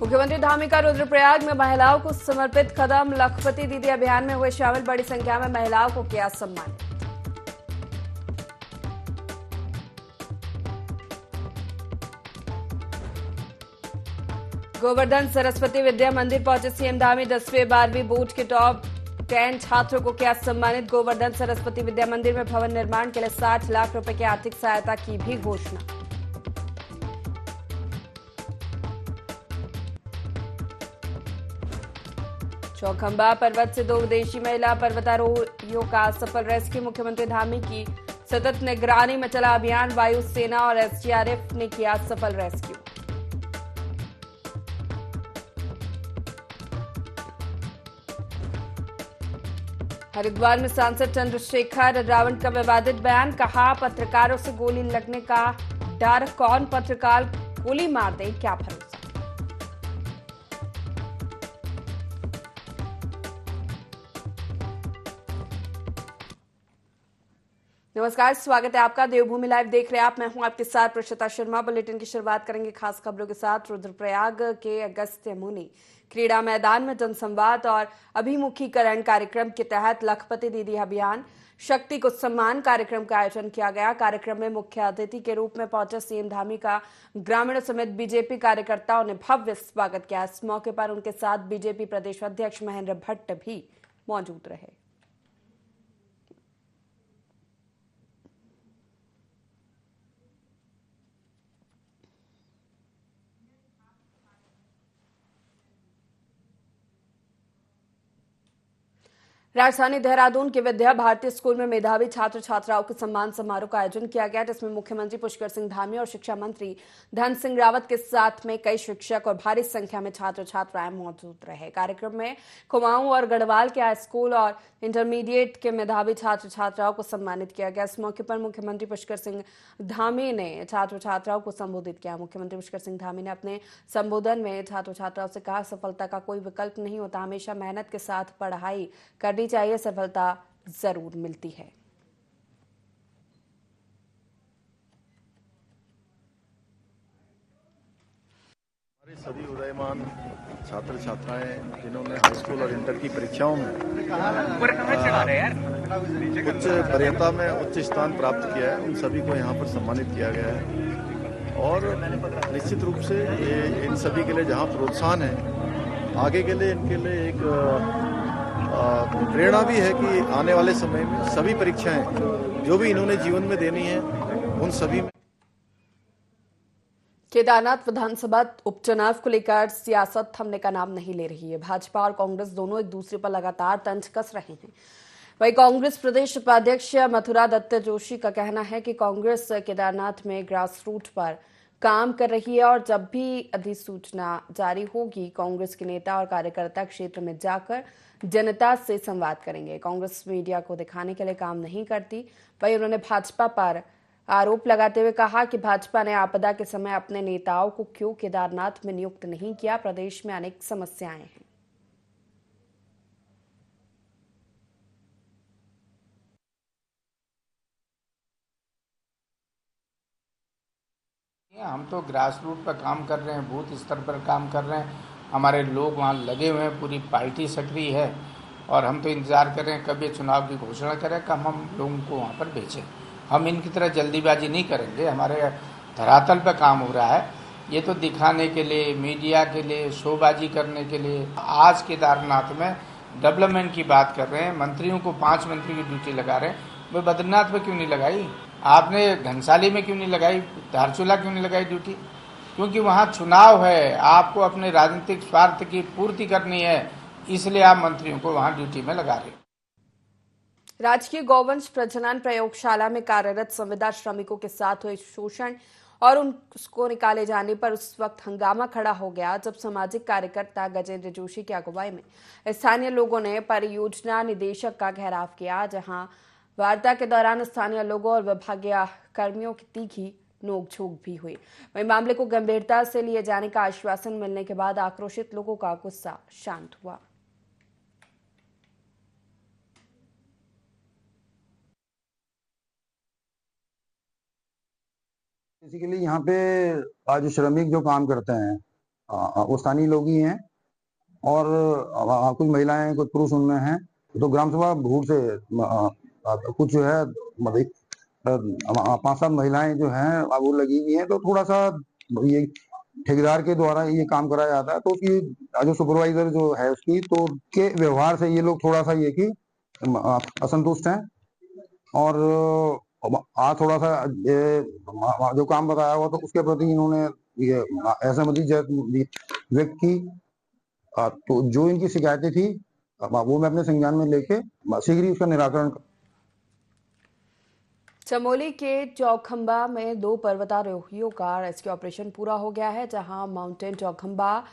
मुख्यमंत्री धामी का रुद्रप्रयाग में महिलाओं को समर्पित कदम। लखपति दीदी अभियान में हुए शामिल बड़ी संख्या में महिलाओं को किया सम्मानित। गोवर्धन सरस्वती विद्या मंदिर पहुंचे सीएम धामी। 10वीं 12वीं बोर्ड के टॉप 10 छात्रों को किया सम्मानित। गोवर्धन सरस्वती विद्या मंदिर में भवन निर्माण के लिए 60 लाख रुपए की आर्थिक सहायता की भी घोषणा। चौखंबा पर्वत से 2 विदेशी महिला पर्वतारोहियों का सफल रेस्क्यू। मुख्यमंत्री धामी की सतत निगरानी में चला अभियान। वायुसेना और एसडीआरएफ ने किया सफल रेस्क्यू। हरिद्वार में सांसद चंद्रशेखर रावण का विवादित बयान। कहा, पत्रकारों से गोली लगने का डर, कौन पत्रकार गोली मार दे क्या भरोसा। नमस्कार, स्वागत है आपका। देवभूमि लाइव देख रहे हैं आप। मैं हूं आपके साथ प्रशिता शर्मा। बुलेटिन की शुरुआत करेंगे खास खबरों के साथ। रुद्रप्रयाग के अगस्त्य मुनि क्रीड़ा मैदान में जनसंवाद और अभिमुखीकरण कार्यक्रम के तहत लखपति दीदी अभियान शक्ति को सम्मान कार्यक्रम का आयोजन किया गया। कार्यक्रम में मुख्य अतिथि के रूप में पहुंचे सीएम धामी का ग्रामीणों समेत बीजेपी कार्यकर्ताओं ने भव्य स्वागत किया। इस मौके पर उनके साथ बीजेपी प्रदेश अध्यक्ष महेंद्र भट्ट भी मौजूद रहे। राजधानी देहरादून के विद्या भारती स्कूल में मेधावी छात्र छात्राओं के सम्मान समारोह का आयोजन किया गया, जिसमें मुख्यमंत्री पुष्कर सिंह धामी और शिक्षा मंत्री धन सिंह रावत के साथ में कई शिक्षक और भारी संख्या में छात्र छात्राएं मौजूद रहे। कार्यक्रम में कुमाऊं और गढ़वाल के हाई स्कूल और इंटरमीडिएट के मेधावी छात्र छात्राओं को सम्मानित किया गया। इस मौके पर मुख्यमंत्री पुष्कर सिंह धामी ने छात्र छात्राओं को संबोधित किया। मुख्यमंत्री पुष्कर सिंह धामी ने अपने संबोधन में छात्र छात्राओं से कहा, सफलता का कोई विकल्प नहीं होता, हमेशा मेहनत के साथ पढ़ाई करनी चाहिए, सफलता जरूर मिलती है। हमारे सभी उदयमान छात्र छात्राएं जिन्होंने हाई स्कूल और इंटर की परीक्षाओं में उच्च वरीयता में उच्च स्थान प्राप्त किया है, उन सभी को यहाँ पर सम्मानित किया गया है। और निश्चित रूप से ये इन सभी के लिए जहाँ प्रोत्साहन है, आगे के लिए इनके लिए एक प्रेरणा भी है कि आने वाले समय में सभी परीक्षाएं जो भी इन्होंने जीवन में देनी है, उन सभी में। केदारनाथ विधानसभा उपचुनाव को लेकर सियासत थमने का नाम नहीं ले रही है। भाजपा और कांग्रेस दोनों एक दूसरे पर लगातार तंज कस रहे हैं। वहीं कांग्रेस प्रदेश उपाध्यक्ष मथुरा दत्त जोशी का कहना है कि कांग्रेस केदारनाथ में ग्रास रूट पर काम कर रही है और जब भी अधिसूचना जारी होगी, कांग्रेस के नेता और कार्यकर्ता क्षेत्र में जाकर जनता से संवाद करेंगे। कांग्रेस मीडिया को दिखाने के लिए काम नहीं करती। वहीं उन्होंने भाजपा पर आरोप लगाते हुए कहा कि भाजपा ने आपदा के समय अपने नेताओं को क्यों केदारनाथ में नियुक्त नहीं किया। प्रदेश में अनेक समस्याएं हैं। हम तो ग्रास रूट पर काम कर रहे हैं, बूथ स्तर पर काम कर रहे हैं। हमारे लोग वहाँ लगे हुए हैं, पूरी पार्टी सक्रिय है और हम तो इंतज़ार कर रहे हैं कब ये चुनाव की घोषणा करें, कब हम लोगों को वहाँ पर भेजें। हम इनकी तरह जल्दीबाजी नहीं करेंगे। हमारे धरातल पर काम हो रहा है। ये तो दिखाने के लिए, मीडिया के लिए, शोबाजी करने के लिए। आज केदारनाथ में डेवलपमेंट की बात कर रहे हैं, मंत्रियों को 5 मंत्री की ड्यूटी लगा रहे हैं। वो बद्रीनाथ में क्यों नहीं लगाई? आपने घनसाली में क्यों नहीं लगाई? धारचूला क्यों नहीं लगाई ड्यूटी? क्योंकि वहाँ चुनाव है, आपको अपने राजनीतिक स्वार्थ की पूर्ति करनी है, इसलिए आप मंत्रियों को वहाँ ड्यूटी में लगा रहे हो। राजकीय गौवंश प्रजनन प्रयोगशाला में कार्यरत संविदा श्रमिकों के साथ हुए शोषण और उसको निकाले जाने पर उस वक्त हंगामा खड़ा हो गया, जब सामाजिक कार्यकर्ता गजेंद्र जोशी की अगुवाई में स्थानीय लोगों ने परियोजना निदेशक का घेराव किया, जहां वार्ता के दौरान स्थानीय लोगों और विभागीय कर्मियों की तीखी नोकझोंक भी हुई। वहीं मामले को गंभीरता से लिए जाने का आश्वासन मिलने के बाद आक्रोशित लोगों का गुस्सा शांत हुआ। बेसिकली यहाँ पे आज श्रमिक जो काम करते हैं वो स्थानीय लोग ही हैं और कुछ महिलाएं कुछ पुरुष उनमें हैं। तो ग्राम सभा भूड़ से कुछ जो है मतलब 5-7 महिलाएं जो हैं वो लगी हुई हैं। तो थोड़ा सा ये ठेकेदार के द्वारा ये काम कराया जाता है, तो उसकी जो सुपरवाइजर जो है उसकी तो के व्यवहार से ये लोग थोड़ा सा ये कि असंतुष्ट हैं। और आज थोड़ा सा जो काम बताया हुआ तो उसके प्रति इन्होंने ये असहमति व्यक्त की। तो जो इनकी शिकायतें थी वो मैं अपने संज्ञान में लेके शीघ्र ही उसका निराकरण। चमोली के चौखंबा में 2 पर्वतारोहियों का रेस्क्यू ऑपरेशन पूरा हो गया है, जहां माउंटेन चौखंबा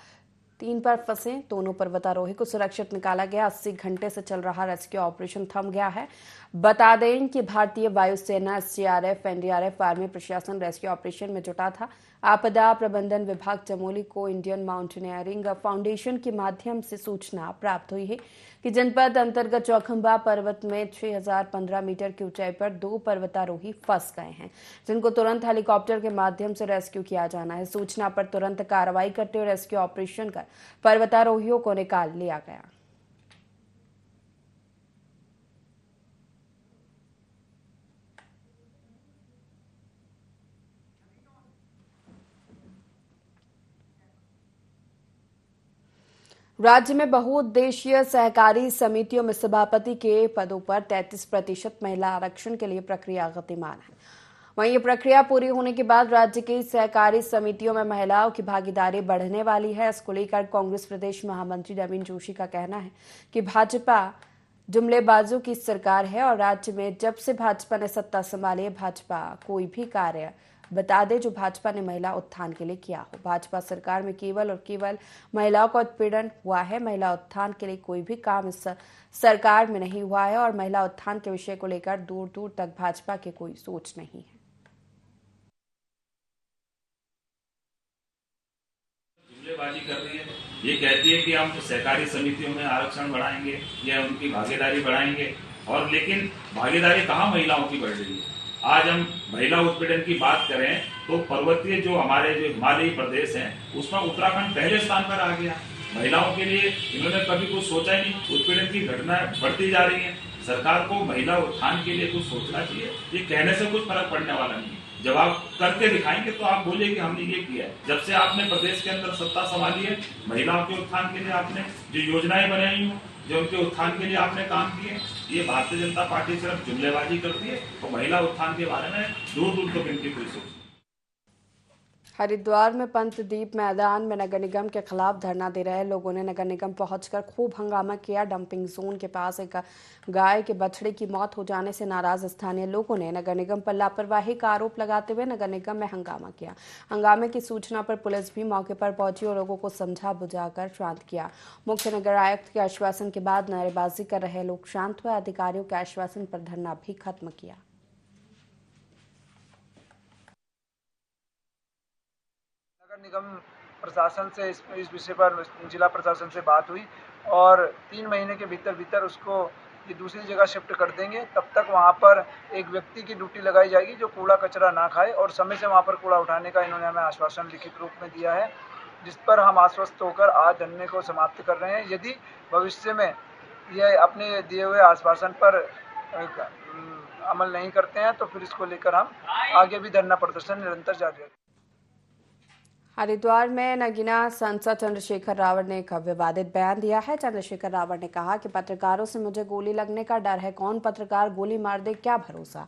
3 पर फंसे दोनों पर्वतारोही को सुरक्षित निकाला गया। 80 घंटे से चल रहा रेस्क्यू ऑपरेशन थम गया है। बता दें कि भारतीय वायुसेना, एसडीआरएफ, एनडीआरएफ, आर्मी प्रशासन रेस्क्यू ऑपरेशन में जुटा था। आपदा प्रबंधन विभाग चमोली को इंडियन माउंटेनियरिंग फाउंडेशन के माध्यम से सूचना प्राप्त हुई है कि जनपद अंतर्गत चौखंबा पर्वत में 6015 मीटर की ऊंचाई पर 2 पर्वतारोही फंस गए हैं, जिनको तुरंत हेलीकॉप्टर के माध्यम से रेस्क्यू किया जाना है। सूचना पर तुरंत कार्रवाई करते हुए रेस्क्यू ऑपरेशन कर पर्वतारोहियों को निकाल लिया गया। राज्य में बहुउद्देशीय सहकारी समितियों में सभापति के पदों पर 33% महिला आरक्षण के लिए प्रक्रिया गतिमान है। वहीं ये प्रक्रिया पूरी होने के बाद राज्य की सहकारी समितियों में महिलाओं की भागीदारी बढ़ने वाली है। इसको लेकर कांग्रेस प्रदेश महामंत्री नवीन जोशी का कहना है कि भाजपा जुमलेबाजों की सरकार है और राज्य में जब से भाजपा ने सत्ता संभाली है, भाजपा कोई भी कार्य बता दे जो भाजपा ने महिला उत्थान के लिए किया हो। भाजपा सरकार में केवल और केवल महिलाओं का उत्पीड़न हुआ है। महिला उत्थान के लिए कोई भी काम इस सरकार में नहीं हुआ है और महिला उत्थान के विषय को लेकर दूर दूर तक भाजपा की कोई सोच नहीं है। जुमलेबाजी कर रही है, ये कहती है कि हम सहकारी समितियों में आरक्षण बढ़ाएंगे या उनकी भागीदारी बढ़ाएंगे, और लेकिन भागीदारी कहाँ महिलाओं की बढ़ रही है। आज हम महिला उत्पीड़न की बात करें तो पर्वतीय जो हमारे जो हिमालयी प्रदेश हैं उसमें उत्तराखंड पहले स्थान पर आ गया। महिलाओं के लिए इन्होंने कभी कुछ सोचा ही नहीं। उत्पीड़न की घटनाएं बढ़ती जा रही हैं। सरकार को महिला उत्थान के लिए कुछ सोचना चाहिए। ये कहने से कुछ फर्क पड़ने वाला नहीं है। जब आप करके दिखाएंगे तो आप बोलिए कि हमने ये किया है। जब से आपने प्रदेश के अंदर सत्ता संभाली है, महिलाओं के उत्थान के लिए आपने जो योजनाएं बनाई हो, जो उनके उत्थान के लिए आपने काम किए, ये भारतीय जनता पार्टी सिर्फ जुमलेबाजी करती है तो महिला उत्थान के बारे में दूर दूर तक इनकी कोई सोच। हरिद्वार में पंतदीप मैदान में नगर निगम के खिलाफ धरना दे रहे लोगों ने नगर निगम पहुंचकर खूब हंगामा किया। डंपिंग जोन के पास एक गाय के बछड़े की मौत हो जाने से नाराज स्थानीय लोगों ने नगर निगम पर लापरवाही का आरोप लगाते हुए नगर निगम में हंगामा किया। हंगामे की सूचना पर पुलिस भी मौके पर पहुंची और लोगों को समझा बुझाकर शांत किया। मुख्य नगर आयुक्त के आश्वासन के बाद नारेबाजी कर रहे लोग शांत हुए। अधिकारियों के आश्वासन पर धरना भी खत्म किया। नगर निगम प्रशासन से इस विषय पर जिला प्रशासन से बात हुई और 3 महीने के भीतर उसको ये दूसरी जगह शिफ्ट कर देंगे। तब तक वहाँ पर एक व्यक्ति की ड्यूटी लगाई जाएगी जो कूड़ा कचरा ना खाए और समय से वहाँ पर कूड़ा उठाने का इन्होंने हमें आश्वासन लिखित रूप में दिया है, जिस पर हम आश्वस्त होकर आज धरने को समाप्त कर रहे हैं। यदि भविष्य में ये अपने दिए हुए आश्वासन पर अमल नहीं करते हैं तो फिर इसको लेकर हम आगे भी धरना प्रदर्शन निरंतर जारी रखेंगे। हरिद्वार में नगीना सांसद चंद्रशेखर रावत ने एक विवादित बयान दिया है। चंद्रशेखर रावत ने कहा कि पत्रकारों से मुझे गोली लगने का डर है, कौन पत्रकार गोली मार दे क्या भरोसा।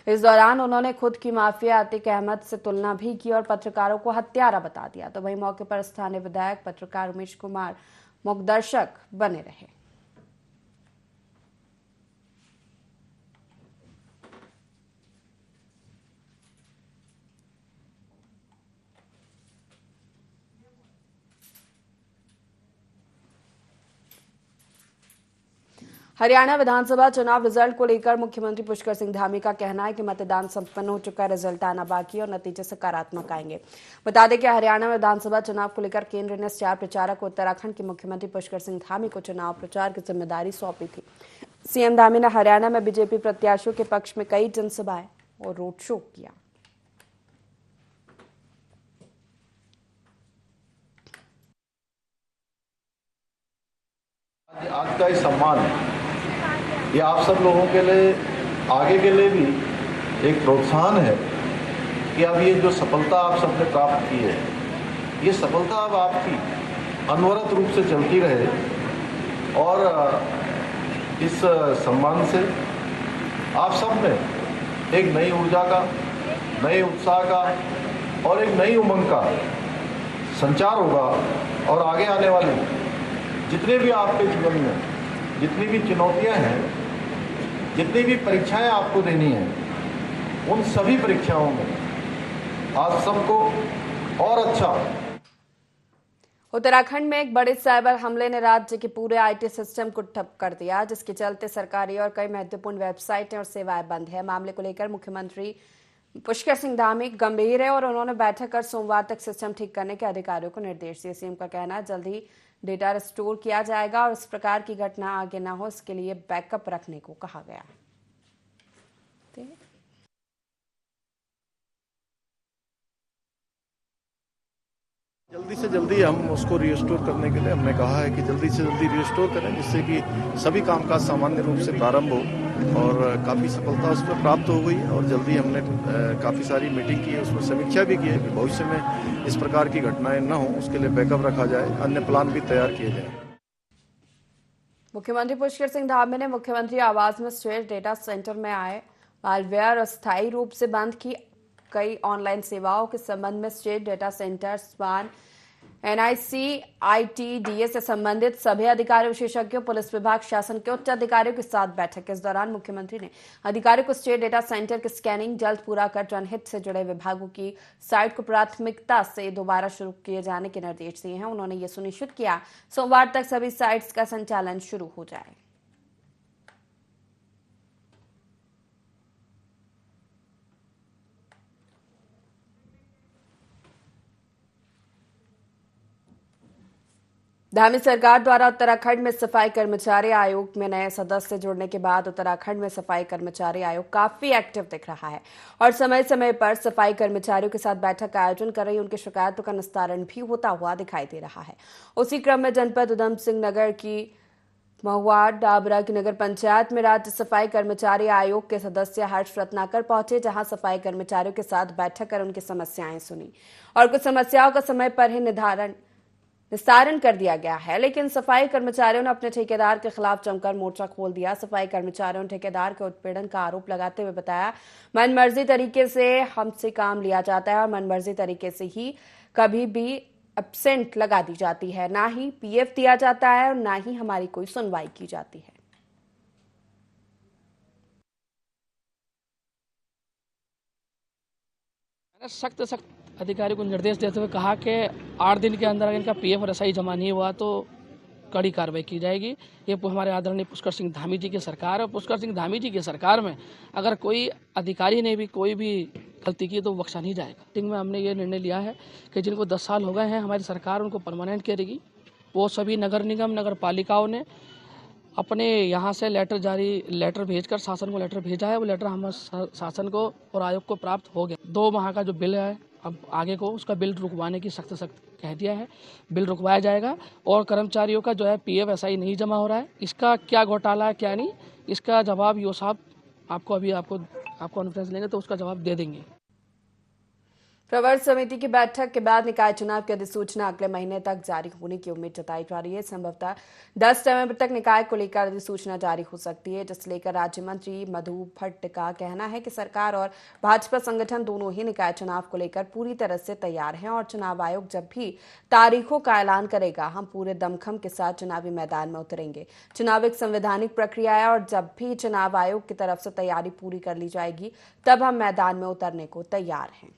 इस दौरान उन्होंने खुद की माफिया अतीक अहमद से तुलना भी की और पत्रकारों को हत्यारा बता दिया। तो वहीं मौके पर स्थानीय विधायक पत्रकार उमेश कुमार मुखदर्शक बने रहे। हरियाणा विधानसभा चुनाव रिजल्ट को लेकर मुख्यमंत्री पुष्कर सिंह धामी का कहना है कि मतदान संपन्न हो चुका है, रिजल्ट आना बाकी और नतीजे सकारात्मक आएंगे। बता दें कि हरियाणा विधानसभा चुनाव को लेकर केंद्र ने स्टार प्रचारक उत्तराखंड के मुख्यमंत्री पुष्कर सिंह धामी को चुनाव प्रचार की जिम्मेदारी सौंपी थी। सीएम धामी ने हरियाणा में बीजेपी प्रत्याशियों के पक्ष में कई जनसभाएं और रोड शो किया। का ये सम्मान ये आप सब लोगों के लिए आगे के लिए भी एक प्रोत्साहन है कि अब ये जो सफलता आप सबने प्राप्त की है, ये सफलता अब आपकी अनवरत रूप से चलती रहे और इस सम्मान से आप सब में एक नई ऊर्जा का, नए उत्साह का और एक नई उमंग का संचार होगा और आगे आने वाले जितने भी आपके जीवन में जितनी भी चुनौतियां हैं, जितनी भी परीक्षाएं आपको देनी हैं, उन सभी परीक्षाओं में आप सबको और अच्छा। उत्तराखंड में एक बड़े साइबर हमले ने राज्य के पूरे आईटी सिस्टम को ठप कर दिया, जिसके चलते सरकारी और कई महत्वपूर्ण वेबसाइटें और सेवाएं बंद है। मामले को लेकर मुख्यमंत्री पुष्कर सिंह धामी गंभीर है और उन्होंने बैठक कर सोमवार तक सिस्टम ठीक करने के अधिकारियों को निर्देश दिए। सीएम का कहना है जल्द ही डेटा रिस्टोर किया जाएगा और इस प्रकार की घटना आगे न हो, इसके लिए बैकअप रखने को कहा गया है। जल्दी से जल्दी हम उसको रिस्टोर करने के लिए हमने कहा है कि जल्दी से जल्दी रिस्टोर करें, जिससे कि सभी कामकाज सामान्य रूप से प्रारंभ हो। और काफ़ी सफलता उसमें प्राप्त हो गई और जल्दी हमने काफ़ी सारी मीटिंग की है, उसमें समीक्षा भी की है कि भविष्य में इस प्रकार की घटनाएं न हो, उसके लिए बैकअप रखा जाए, अन्य प्लान भी तैयार किए जाए। मुख्यमंत्री पुष्कर सिंह धामी ने मुख्यमंत्री आवास में स्टेट डेटा सेंटर में आए मालवेयर अस्थायी रूप से बंद की कई ऑनलाइन सेवाओं के संबंध में स्टेट डेटा सेंटर स्वान एनआईसी आईटीडीए से संबंधित सभी अधिकारियों, विशेषज्ञों, पुलिस विभाग, शासन के उच्च अधिकारियों के साथ बैठक। इस दौरान मुख्यमंत्री ने अधिकारियों को स्टेट डेटा सेंटर की स्कैनिंग जल्द पूरा कर जनहित से जुड़े विभागों की साइट को प्राथमिकता से दोबारा शुरू किए जाने के निर्देश दिए हैं। उन्होंने ये सुनिश्चित किया सोमवार तक सभी साइट्स का संचालन शुरू हो जाए। धामी सरकार द्वारा उत्तराखंड में सफाई कर्मचारी आयोग में नए सदस्य जुड़ने के बाद उत्तराखंड में सफाई कर्मचारी आयोग काफी एक्टिव दिख रहा है और समय समय पर सफाई कर्मचारियों के साथ बैठक का आयोजन कर रही उनकी शिकायतों का निस्तारण भी होता हुआ दिखाई दे रहा है। उसी क्रम में जनपद उधम सिंह नगर की महुआ डाबरा की नगर पंचायत में राज्य सफाई कर्मचारी आयोग के सदस्य हर्ष रत्नाकर पहुंचे, जहां सफाई कर्मचारियों के साथ बैठक कर उनकी समस्याएं सुनी और कुछ समस्याओं का समय पर ही निस्तारण कर दिया गया है। लेकिन सफाई कर्मचारियों ने अपने ठेकेदार के खिलाफ जमकर मोर्चा खोल दिया। सफाई कर्मचारियों ने ठेकेदार के उत्पीड़न का आरोप लगाते हुए बताया, मनमर्जी तरीके से हमसे काम लिया जाता है और मनमर्जी तरीके से ही कभी भी एब्सेंट लगा दी जाती है, ना ही पीएफ दिया जाता है और ना ही हमारी कोई सुनवाई की जाती है। सख्त अधिकारी को निर्देश देते हुए कहा कि 8 दिन के अंदर अगर इनका पीएफ और एसआई जमा नहीं हुआ तो कड़ी कार्रवाई की जाएगी। ये हमारे आदरणीय पुष्कर सिंह धामी जी की सरकार है। पुष्कर सिंह धामी जी की सरकार में अगर कोई अधिकारी ने भी कोई भी गलती की तो बख्शा नहीं जाएगा। मीटिंग में हमने ये निर्णय लिया है कि जिनको 10 साल हो गए हैं हमारी सरकार उनको परमानेंट करेगी। वो सभी नगर निगम नगर पालिकाओं ने अपने यहाँ से लेटर भेजकर शासन को लेटर भेजा है। वो लेटर हम शासन को और आयोग को प्राप्त हो गया। 2 माह का जो बिल है अब आगे को उसका बिल रुकवाने की सख्त कह दिया है। बिल रुकवाया जाएगा और कर्मचारियों का जो है पीएफ एसआई नहीं जमा हो रहा है, इसका क्या घोटाला है क्या नहीं, इसका जवाब यो साहब आपको कॉन्फ्रेंस लेंगे तो उसका जवाब दे देंगे। प्रवर समिति की बैठक के बाद निकाय चुनाव की अधिसूचना अगले महीने तक जारी होने की उम्मीद जताई जा रही है। संभवतः 10 नवंबर तक निकाय को लेकर अधिसूचना जारी हो सकती है, जिसे लेकर राज्य मंत्री मधु भट्ट का कहना है कि सरकार और भाजपा संगठन दोनों ही निकाय चुनाव को लेकर पूरी तरह से तैयार हैं और चुनाव आयोग जब भी तारीखों का ऐलान करेगा हम पूरे दमखम के साथ चुनावी मैदान में उतरेंगे। चुनाव एक संवैधानिक प्रक्रिया है और जब भी चुनाव आयोग की तरफ से तैयारी पूरी कर ली जाएगी तब हम मैदान में उतरने को तैयार हैं।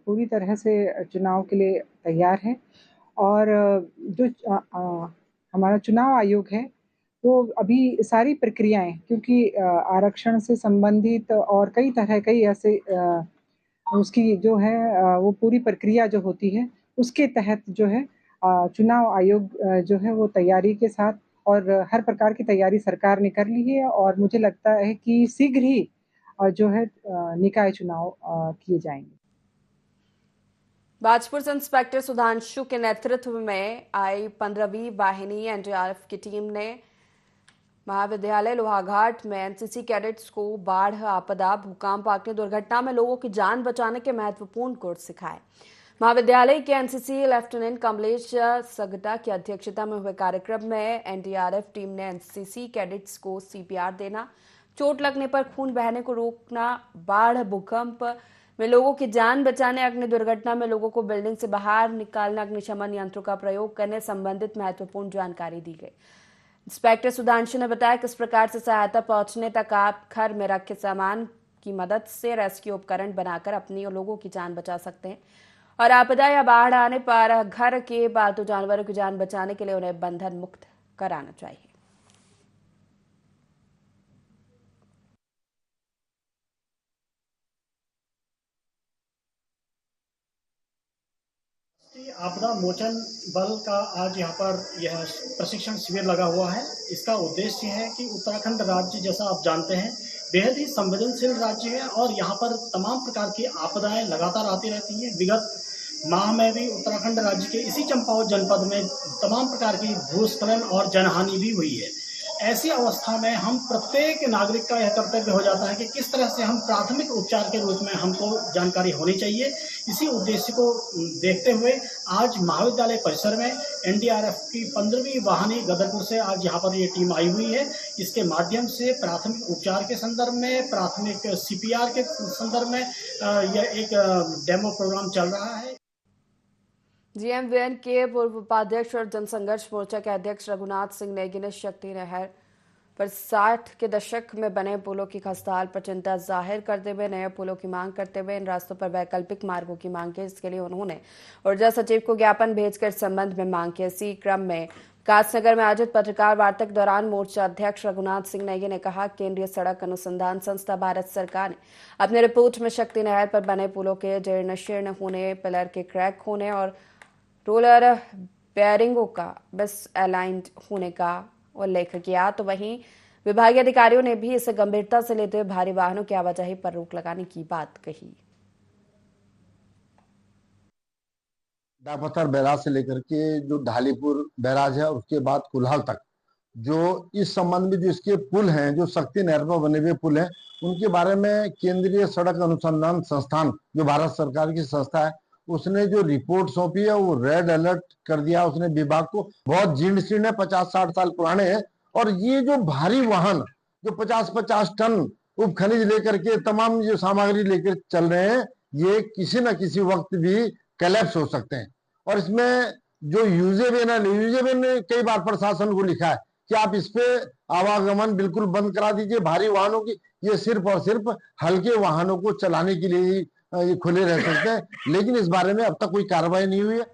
पूरी तरह से चुनाव के लिए तैयार है और जो हमारा चुनाव आयोग है वो अभी सारी प्रक्रियाएं, क्योंकि आरक्षण से संबंधित और कई ऐसे उसकी जो है वो पूरी प्रक्रिया जो होती है उसके तहत जो है चुनाव आयोग जो है वो तैयारी के साथ और हर प्रकार की तैयारी सरकार ने कर ली है और मुझे लगता है कि शीघ्र ही जो है निकाय चुनाव किए जाएंगे। बाजपुर से इंस्पेक्टर सुधांशु के नेतृत्व में आई 15वीं वाहिनी एनडीआरएफ की टीम ने महाविद्यालय लोहाघाट में एनसीसी कैडेट्स को बाढ़, आपदा, भूकंप, आगजनी दुर्घटना में लोगों की जान बचाने के महत्वपूर्ण गुर सिखाए। महाविद्यालय के एनसीसी लेफ्टिनेंट कमलेश सगटा की अध्यक्षता में हुए कार्यक्रम में एनडीआरएफ टीम ने एनसीसी कैडेट्स को सीपीआर देना, चोट लगने पर खून बहने को रोकना, बाढ़, भूकंप में लोगों की जान बचाने, अग्नि दुर्घटना में लोगों को बिल्डिंग से बाहर निकालने, अग्निशमन यंत्रों का प्रयोग करने संबंधित महत्वपूर्ण जानकारी दी गई। इंस्पेक्टर सुधांशु ने बताया किस प्रकार से सहायता पहुंचने तक आप घर में रखे सामान की मदद से रेस्क्यू उपकरण बनाकर अपनी और लोगों की जान बचा सकते हैं और आपदा या बाढ़ आने पर घर के पालतू जानवरों की जान बचाने के लिए उन्हें बंधन मुक्त कराना चाहिए। आपदा मोचन बल का आज यहाँ पर यह प्रशिक्षण शिविर लगा हुआ है। इसका उद्देश्य है कि उत्तराखंड राज्य, जैसा आप जानते हैं, बेहद ही संवेदनशील राज्य है और यहाँ पर तमाम प्रकार की आपदाएं लगातार आती रहती हैं। विगत माह में भी उत्तराखंड राज्य के इसी चंपावत जनपद में तमाम प्रकार की भूस्खलन और जनहानि भी हुई है। ऐसी अवस्था में हम प्रत्येक नागरिक का यह कर्तव्य हो जाता है कि किस तरह से हम प्राथमिक उपचार के रूप में हमको जानकारी होनी चाहिए। इसी उद्देश्य को देखते हुए आज महाविद्यालय परिसर में एनडीआरएफ की 15वीं वाहिनी गदरपुर से आज यहाँ पर ये टीम आई हुई है। इसके माध्यम से प्राथमिक उपचार के संदर्भ में, प्राथमिक सीपीआर के संदर्भ में यह एक डेमो प्रोग्राम चल रहा है। जीएमवीएन के पूर्व उपाध्यक्ष और जनसंघर्ष मोर्चा के अध्यक्ष रघुनाथ सिंह नेगी ने शक्ति नहर पर 60 के दशक में बने पुलों की खस्ताहाल पर चिंता जाहिर करते हुए नए पुलों की मांग करते हुए इन रास्तों पर वैकल्पिक मार्गों की मांग की। इसके लिए उन्होंने ऊर्जा सचिव को ज्ञापन भेजकर इस संबंध में मांग की। इसी क्रम में कासनगर में आयोजित पत्रकार वार्ता के दौरान मोर्चा अध्यक्ष रघुनाथ सिंह नेगी ने कहा, केंद्रीय सड़क अनुसंधान संस्था भारत सरकार ने अपनी रिपोर्ट में शक्ति नहर पर बने पुलों के जीर्ण शीर्ण होने, पिलर के क्रैक होने और रोलर बेयरिंगों का मिसअलाइंड होने का उल्लेख किया। तो वहीं विभागीय अधिकारियों ने भी इसे गंभीरता से लेते हुए भारी वाहनों की आवाजाही पर रोक लगाने की बात कही। डापत्थर बैराज से लेकर के जो ढालीपुर बैराज है उसके बाद कुल्हाल तक जो इस संबंध में जो इसके पुल हैं, जो शक्ति नहर पर बने हुए पुल हैं, उनके बारे में केंद्रीय सड़क अनुसंधान संस्थान जो भारत सरकार की संस्था है उसने जो रिपोर्ट सौंपी है वो रेड अलर्ट कर दिया उसने विभाग को। बहुत जीर्ण शीर्ण है, 50-60 साल पुराने हैं और ये जो भारी वाहन जो 50-50 टन उप खनिज लेकर के तमाम जो सामग्री लेकर चल रहे हैं, ये किसी न किसी वक्त भी कोलैप्स हो सकते हैं। और इसमें जो यूजेबल ने कई बार प्रशासन को लिखा है कि आप इस पे आवागमन बिल्कुल बंद करा दीजिए भारी वाहनों की, ये सिर्फ और सिर्फ हल्के वाहनों को चलाने के लिए ही ये खुले रह सकते हैं, लेकिन इस बारे में अब तक कोई कार्रवाई नहीं हुई है।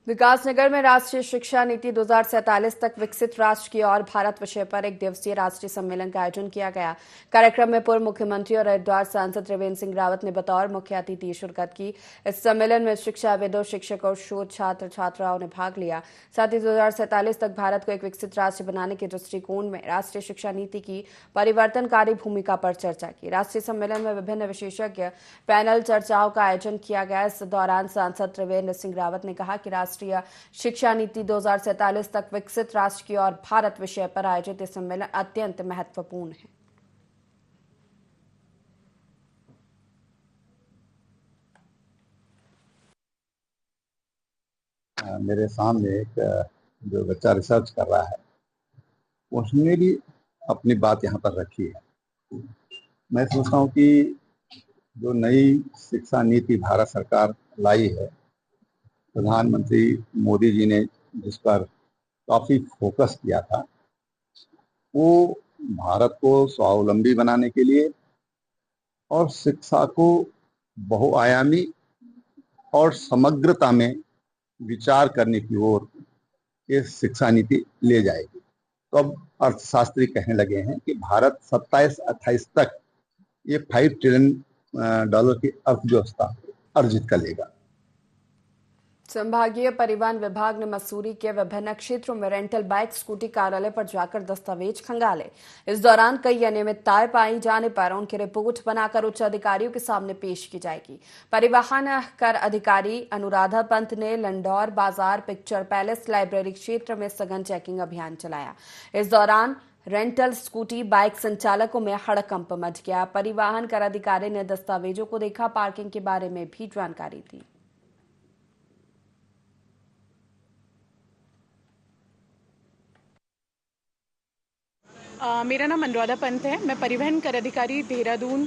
विकासनगर में राष्ट्रीय शिक्षा नीति 2047 तक विकसित राष्ट्र की ओर भारत विषय पर एक दिवसीय राष्ट्रीय सम्मेलन का आयोजन किया गया। कार्यक्रम में पूर्व मुख्यमंत्री और हरिद्वार सांसद त्रिवेंद्र सिंह रावत ने बतौर मुख्य अतिथि शिरकत की। इस सम्मेलन में शिक्षाविदों, शिक्षक और शोध छात्र छात्राओं ने भाग लिया। साथ ही 2047 तक भारत को एक विकसित राष्ट्र बनाने के दृष्टिकोण में राष्ट्रीय शिक्षा नीति की परिवर्तनकारी भूमिका पर चर्चा की। राष्ट्रीय सम्मेलन में विभिन्न विशेषज्ञ पैनल चर्चाओं का आयोजन किया गया। इस दौरान सांसद त्रिवेंद्र सिंह रावत ने कहा कि राष्ट्रीय शिक्षा नीति 2047 तक विकसित राष्ट्र की ओर भारत विषय पर आयोजित यह सम्मेलन अत्यंत महत्वपूर्ण है। मेरे सामने एक जो बच्चा रिसर्च कर रहा है उसने भी अपनी बात यहाँ पर रखी है। मैं सोचता हूँ कि जो नई शिक्षा नीति भारत सरकार लाई है, प्रधानमंत्री मोदी जी ने जिस पर काफी फोकस किया था, वो भारत को स्वावलंबी बनाने के लिए और शिक्षा को बहुआयामी और समग्रता में विचार करने की ओर ये शिक्षा नीति ले जाएगी। तो अब अर्थशास्त्री कहने लगे हैं कि भारत 27-28 तक ये $5 ट्रिलियन की अर्थव्यवस्था अर्जित कर लेगा। संभागीय परिवहन विभाग ने मसूरी के विभिन्न क्षेत्रों में रेंटल बाइक स्कूटी कार्यालय पर जाकर दस्तावेज खंगाले। इस दौरान कई अनियमितताएं पाई जाने पर उनकी रिपोर्ट बनाकर उच्च अधिकारियों के सामने पेश की जाएगी। परिवहन कर अधिकारी अनुराधा पंत ने लंडौर बाजार, पिक्चर पैलेस, लाइब्रेरी क्षेत्र में सघन चेकिंग अभियान चलाया। इस दौरान रेंटल स्कूटी बाइक संचालकों में हड़कंप मच गया। परिवहन कर अधिकारी ने दस्तावेजों को देखा, पार्किंग के बारे में भी जानकारी दी। मेरा नाम अनुराधा पंत है। मैं परिवहन कर अधिकारी देहरादून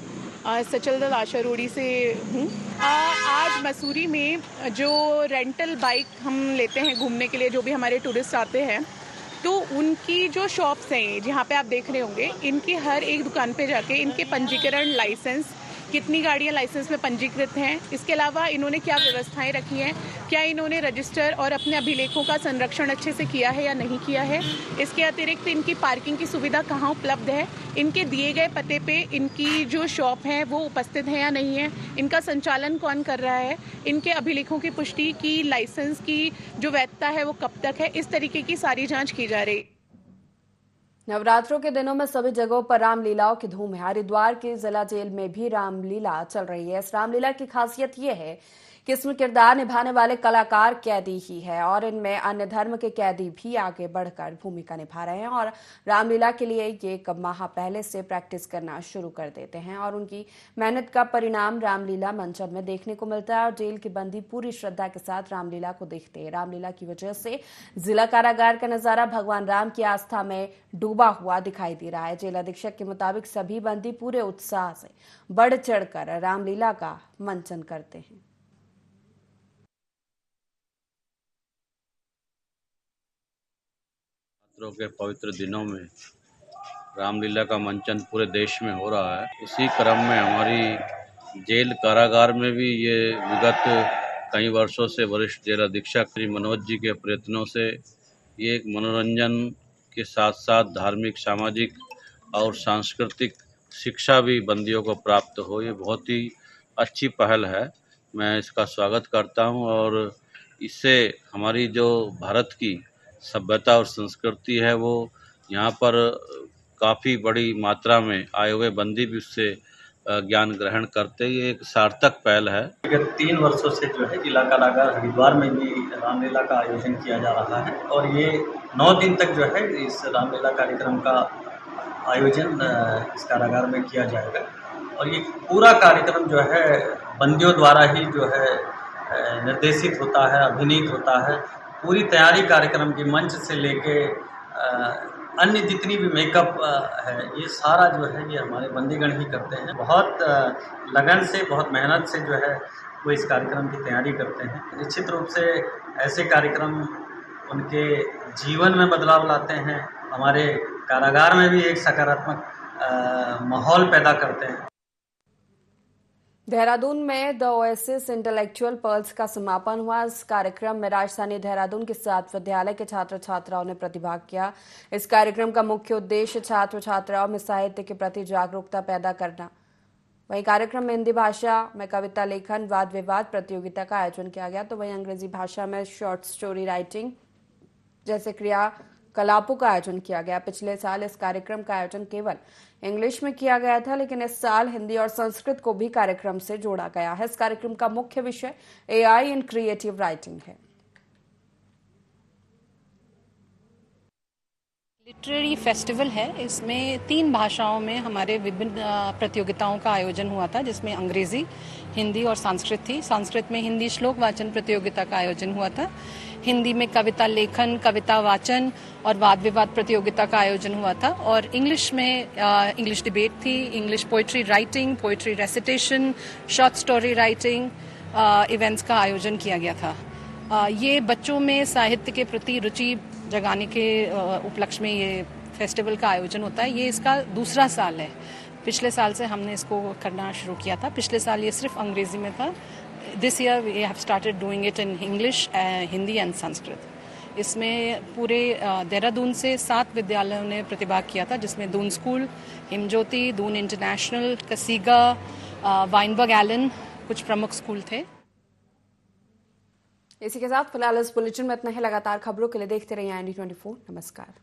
सचल दल आशा रोड़ी से हूँ। आज मसूरी में जो रेंटल बाइक हम लेते हैं घूमने के लिए, जो भी हमारे टूरिस्ट आते हैं, तो उनकी जो शॉप्स हैं जहाँ पे आप देख रहे होंगे, इनकी हर एक दुकान पे जाके इनके पंजीकरण, लाइसेंस, कितनी गाड़ियाँ लाइसेंस में पंजीकृत हैं, इसके अलावा इन्होंने क्या व्यवस्थाएं रखी हैं, क्या इन्होंने रजिस्टर और अपने अभिलेखों का संरक्षण अच्छे से किया है या नहीं किया है, इसके अतिरिक्त इनकी पार्किंग की सुविधा कहाँ उपलब्ध है, इनके दिए गए पते पे इनकी जो शॉप है वो उपस्थित है या नहीं है, इनका संचालन कौन कर रहा है, इनके अभिलेखों की पुष्टि की, लाइसेंस की जो वैधता है वो कब तक है, इस तरीके की सारी जाँच की जा रही है। नवरात्रों के दिनों में सभी जगहों पर रामलीलाओं की धूम है। हरिद्वार की जिला जेल में भी रामलीला चल रही है। इस रामलीला की खासियत यह है कि इसमें किरदार निभाने वाले कलाकार कैदी ही है और इनमें अन्य धर्म के कैदी भी आगे बढ़कर भूमिका निभा रहे हैं और रामलीला के लिए ये एक माह पहले से प्रैक्टिस करना शुरू कर देते हैं और उनकी मेहनत का परिणाम रामलीला मंचन में देखने को मिलता है और जेल के बंदी पूरी श्रद्धा के साथ रामलीला को देखते हैं। रामलीला की वजह से जिला कारागार का नजारा भगवान राम की आस्था में डूबा हुआ दिखाई दे रहा है। जेल अधीक्षक के मुताबिक सभी बंदी पूरे उत्साह से बढ़ चढ़कर रामलीला का मंचन करते हैं। के पवित्र दिनों में रामलीला का मंचन पूरे देश में हो रहा है। इसी क्रम में हमारी जेल कारागार में भी ये विगत कई वर्षों से वरिष्ठ जेल अधीक्षक श्री मनोज जी के प्रयत्नों से ये एक मनोरंजन के साथ साथ धार्मिक, सामाजिक और सांस्कृतिक शिक्षा भी बंदियों को प्राप्त हो, ये बहुत ही अच्छी पहल है। मैं इसका स्वागत करता हूँ और इससे हमारी जो भारत की सभ्यता और संस्कृति है वो यहाँ पर काफ़ी बड़ी मात्रा में आए हुए बंदी भी उससे ज्ञान ग्रहण करते। ये एक सार्थक पहल है। विगत 3 वर्षों से जो है जिला कारागार हरिद्वार में भी रामलीला का आयोजन किया जा रहा है और ये 9 दिन तक जो है इस रामलीला कार्यक्रम का आयोजन इस कारागार में किया जाएगा और ये पूरा कार्यक्रम जो है बंदियों द्वारा ही जो है निर्देशित होता है, अभिनीत होता है। पूरी तैयारी कार्यक्रम की मंच से लेके अन्य जितनी भी मेकअप है, ये सारा जो है ये हमारे बंदीगण ही करते हैं। बहुत लगन से, बहुत मेहनत से जो है वो इस कार्यक्रम की तैयारी करते हैं। निश्चित रूप से ऐसे कार्यक्रम उनके जीवन में बदलाव लाते हैं, हमारे कारागार में भी एक सकारात्मक माहौल पैदा करते हैं। देहरादून में द ओएसिस इंटेलेक्चुअल पर्ल्स का समापन हुआ। इस कार्यक्रम में राजधानी देहरादून के 7 विद्यालय के छात्र छात्राओं ने प्रतिभाग किया। इस कार्यक्रम का मुख्य उद्देश्य छात्र छात्राओं में साहित्य के प्रति जागरूकता पैदा करना। वहीं कार्यक्रम में हिंदी भाषा में कविता लेखन, वाद विवाद प्रतियोगिता का आयोजन किया गया, तो वहीं अंग्रेजी भाषा में शॉर्ट स्टोरी राइटिंग जैसे क्रियाकलापों का आयोजन किया गया। पिछले साल इस कार्यक्रम का आयोजन केवल इंग्लिश में किया गया था, लेकिन इस साल हिंदी और संस्कृत को भी कार्यक्रम से जोड़ा गया है। इस कार्यक्रम का मुख्य विषय एआई इन क्रिएटिव राइटिंग है। लिटरेरी फेस्टिवल है। इसमें 3 भाषाओं में हमारे विभिन्न प्रतियोगिताओं का आयोजन हुआ था, जिसमें अंग्रेजी, हिंदी और संस्कृत थी। संस्कृत में हिंदी श्लोक वाचन प्रतियोगिता का आयोजन हुआ था। हिंदी में कविता लेखन, कविता वाचन और वाद विवाद प्रतियोगिता का आयोजन हुआ था। और इंग्लिश में इंग्लिश डिबेट थी, English poetry writing, poetry recitation, short story writing events का आयोजन किया गया था। ये बच्चों में साहित्य के प्रति रुचि जगाने के उपलक्ष्य में ये फेस्टिवल का आयोजन होता है। ये इसका दूसरा साल है। पिछले साल से हमने इसको करना शुरू किया था। पिछले साल ये सिर्फ अंग्रेजी में था। This year we have started doing it in English, Hindi and Sanskrit. इसमें पूरे देहरादून से 7 विद्यालयों ने प्रतिभाग किया था, जिसमें Doon school, Himjyoti, Doon international, Kasiga, Wynberg Allen कुछ प्रमुख स्कूल थे। इसी के साथ फिलहाल इस बुलेटिन में इतना ही। लगातार खबरों के लिए देखते रहिए IND24। नमस्कार।